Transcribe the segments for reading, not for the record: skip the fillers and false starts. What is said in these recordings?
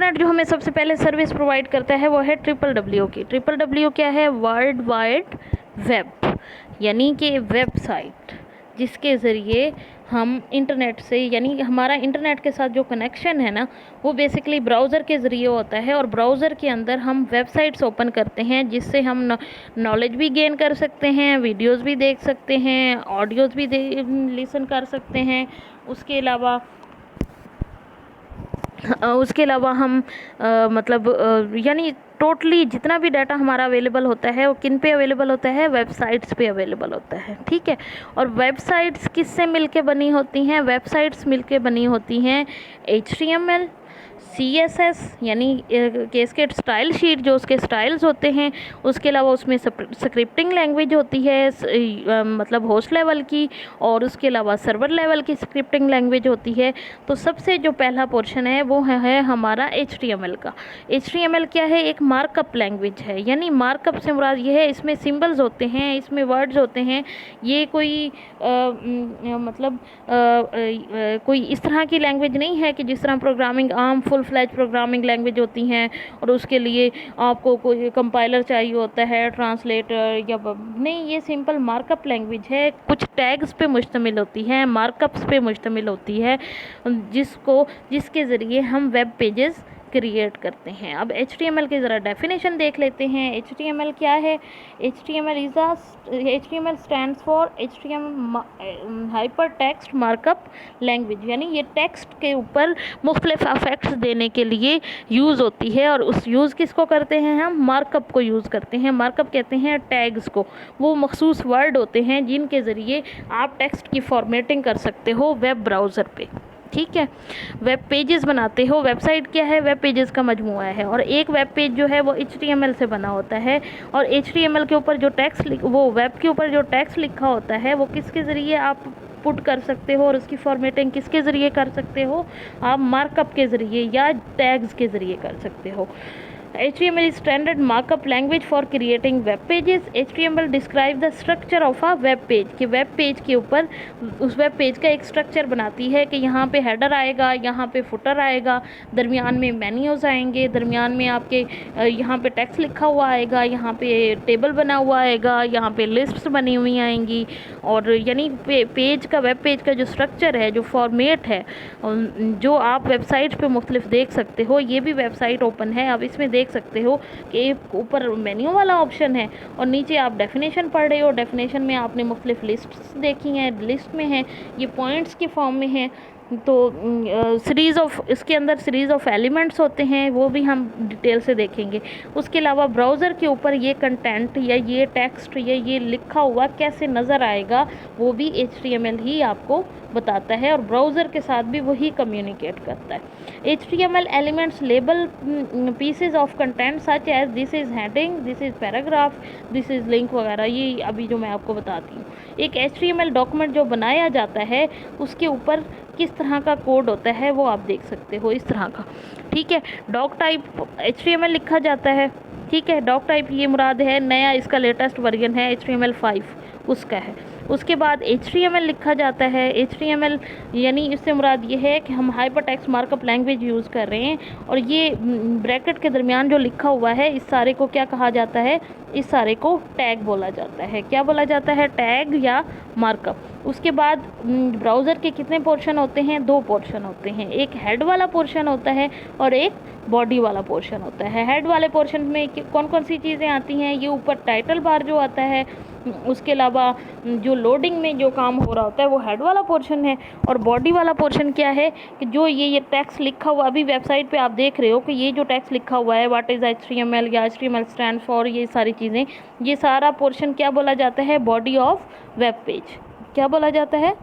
Internet जो हमें सबसे पहले सर्विस प्रोवाइड करता है वो है WWW की। WWW क्या है? वर्ल्ड वाइड वेब, यानी कि वेबसाइट, जिसके ज़रिए हम इंटरनेट से, यानी हमारा इंटरनेट के साथ जो कनेक्शन है ना, वो बेसिकली ब्राउज़र के ज़रिए होता है। और ब्राउज़र के अंदर हम वेबसाइट्स ओपन करते हैं, जिससे हम नॉलेज भी गेन कर सकते हैं, वीडियोज़ भी देख सकते हैं, ऑडियोज़ भी लिसन कर सकते हैं। उसके अलावा हम यानी टोटली जितना भी डाटा हमारा अवेलेबल होता है वो किन पे अवेलेबल होता है? वेबसाइट्स पे अवेलेबल होता है, ठीक है। और वेबसाइट्स किससे मिलके बनी होती हैं? वेबसाइट्स मिलके बनी होती हैं HTML, CSS यानी कैस्केड स्टाइल शीट, जो उसके स्टाइल्स होते हैं। उसके अलावा उसमें स्क्रिप्टिंग लैंग्वेज होती है, मतलब होस्ट लेवल की, और उसके अलावा सर्वर लेवल की स्क्रिप्टिंग लैंग्वेज होती है। तो सबसे जो पहला पोर्शन है वो है हमारा HTML का। HTML क्या है? एक मार्कअप लैंग्वेज है, यानी मार्कअप से मुराद ये है, इसमें सिंबल्स होते हैं, इसमें वर्ड्स होते हैं। ये कोई कोई इस तरह की लैंग्वेज नहीं है कि जिस तरह प्रोग्रामिंग आम फुल फ्लैज प्रोग्रामिंग लैंग्वेज होती हैं और उसके लिए आपको कोई कंपाइलर चाहिए होता है, ट्रांसलेटर या नहीं। ये सिंपल मार्कअप लैंग्वेज है, कुछ टैग्स पे मुश्तमिल होती है, मार्कअप्स पे मुश्तमिल होती है, जिसके ज़रिए हम वेब पेजेस क्रिएट करते हैं। अब HTML की ज़रा डेफिनेशन देख लेते हैं। HTML क्या है? HTML stands for hyper text markup language, यानी ये टेक्स्ट के ऊपर मुख्तलिफ अफेक्ट्स देने के लिए यूज़ होती है। और उस यूज़ किसको करते हैं? हम मार्कअप को यूज़ करते हैं। मार्कअप कहते हैं टैग्स को, वो मखसूस वर्ड होते हैं जिनके ज़रिए आप टेक्स्ट की फॉर्मेटिंग कर सकते हो वेब ब्राउज़र पे, ठीक है। वेब पेजेस बनाते हो। वेबसाइट क्या है? वेब पेजेस का मजमूआ है। और एक वेब पेज जो है वो HTML से बना होता है। और HTML के ऊपर जो वो वेब के ऊपर जो टेक्स्ट लिखा होता है वो किसके ज़रिए आप पुट कर सकते हो, और उसकी फॉर्मेटिंग किसके ज़रिए कर सकते हो? आप मार्कअप के ज़रिए या टैग्स के ज़रिए कर सकते हो। HTML is standard markup language for creating web pages. HTML describe the structure of a web page, कि वेब पेज के ऊपर उस वेब पेज का एक स्ट्रक्चर बनाती है कि यहाँ पे हेडर आएगा, यहाँ पे फुटर आएगा, दरमियान में मेन्यूज़ आएंगे, दरमियान में आपके यहाँ पे टेक्स्ट लिखा हुआ आएगा, यहाँ पे टेबल बना हुआ आएगा, यहाँ पे लिस्ट्स बनी हुई आएंगी। और यानी पेज का, वेब पेज का जो स्ट्रक्चर है, जो फॉर्मेट है, जो आप वेबसाइट पे मुख्तलिफ देख सकते हो। ये भी वेबसाइट ओपन है, अब इसमें देख सकते हो कि ऊपर मेन्यू वाला ऑप्शन है और नीचे आप डेफिनेशन पढ़ रहे हो। डेफिनेशन में आपने मुख्तलिफ लिस्ट्स देखी हैं, लिस्ट में है, ये पॉइंट्स की फॉर्म में है। तो इसके अंदर सीरीज़ ऑफ एलिमेंट्स होते हैं, वो भी हम डिटेल से देखेंगे। उसके अलावा ब्राउज़र के ऊपर ये कंटेंट या ये टेक्स्ट या ये लिखा हुआ कैसे नज़र आएगा, वो भी HTML ही आपको बताता है, और ब्राउज़र के साथ भी वही कम्युनिकेट करता है। HTML elements label pieces of content such as this is heading, this is paragraph, this is link वगैरह, ये अभी जो मैं आपको बताती हूँ। एक HTML डॉक्यूमेंट जो बनाया जाता है उसके ऊपर किस तरह का कोड होता है वो आप देख सकते हो, इस तरह का, ठीक है। डॉक टाइप HTML लिखा जाता है, ठीक है। डॉक टाइप ये मुराद है नया, इसका लेटेस्ट वर्जन है HTML5 उसका है। उसके बाद HTML लिखा जाता है। HTML यानी इससे मुराद ये है कि हम hyper text markup language use कर रहे हैं, और ये ब्रैकेट के दरमियान जो लिखा हुआ है इस सारे को क्या कहा जाता है? इस सारे को टैग बोला जाता है। क्या बोला जाता है? टैग या मार्कअप। उसके बाद ब्राउज़र के कितने पोर्शन होते हैं? 2 पोर्शन होते हैं, एक हेड वाला पोर्शन होता है और एक बॉडी वाला पोर्शन होता है। हेड वाले पोर्शन में कौन कौन सी चीज़ें आती हैं? ये ऊपर टाइटल बार जो आता है, उसके अलावा जो लोडिंग में जो काम हो रहा होता है वो हेड वाला पोर्शन है। और बॉडी वाला पोर्शन क्या है कि जो ये टेक्स्ट लिखा हुआ, अभी वेबसाइट पे आप देख रहे हो कि ये जो टेक्स्ट लिखा हुआ है व्हाट इज़ HTML या HTML स्टैंड फॉर, ये सारी चीज़ें, ये सारा पोर्शन क्या बोला जाता है? Body of web page. क्या बोला जाता है?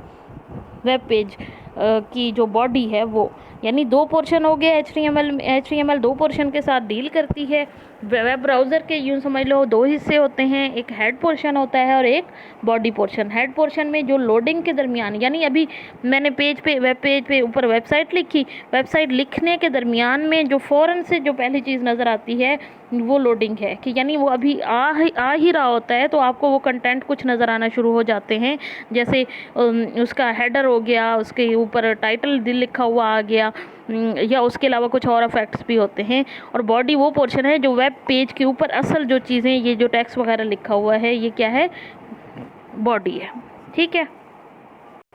वेब पेज की जो बॉडी है वो, यानी 2 पोर्शन हो गए। HTML 2 पोर्शन के साथ डील करती है। वेब ब्राउज़र के यूँ समझ लो 2 हिस्से होते हैं, एक हेड पोर्शन होता है और एक बॉडी पोर्शन। हेड पोर्शन में जो लोडिंग के दरमियान, यानी अभी मैंने वेब पेज पे ऊपर वेबसाइट लिखी, वेबसाइट लिखने के दरमियान में जो फ़ौरन से जो पहली चीज़ नज़र आती है वो लोडिंग है, कि यानी वो अभी आ ही रहा होता है, तो आपको वो कंटेंट कुछ नज़र आना शुरू हो जाते हैं। जैसे उसका हेडर हो गया, उसके ऊपर टाइटल लिखा हुआ आ गया, या उसके अलावा कुछ और इफेक्ट्स भी होते हैं। और बॉडी वो पोर्शन है जो वेब पेज के ऊपर असल जो चीज़ें, ये जो टेक्स्ट वगैरह लिखा हुआ है, ये क्या है, बॉडी है। ठीक है।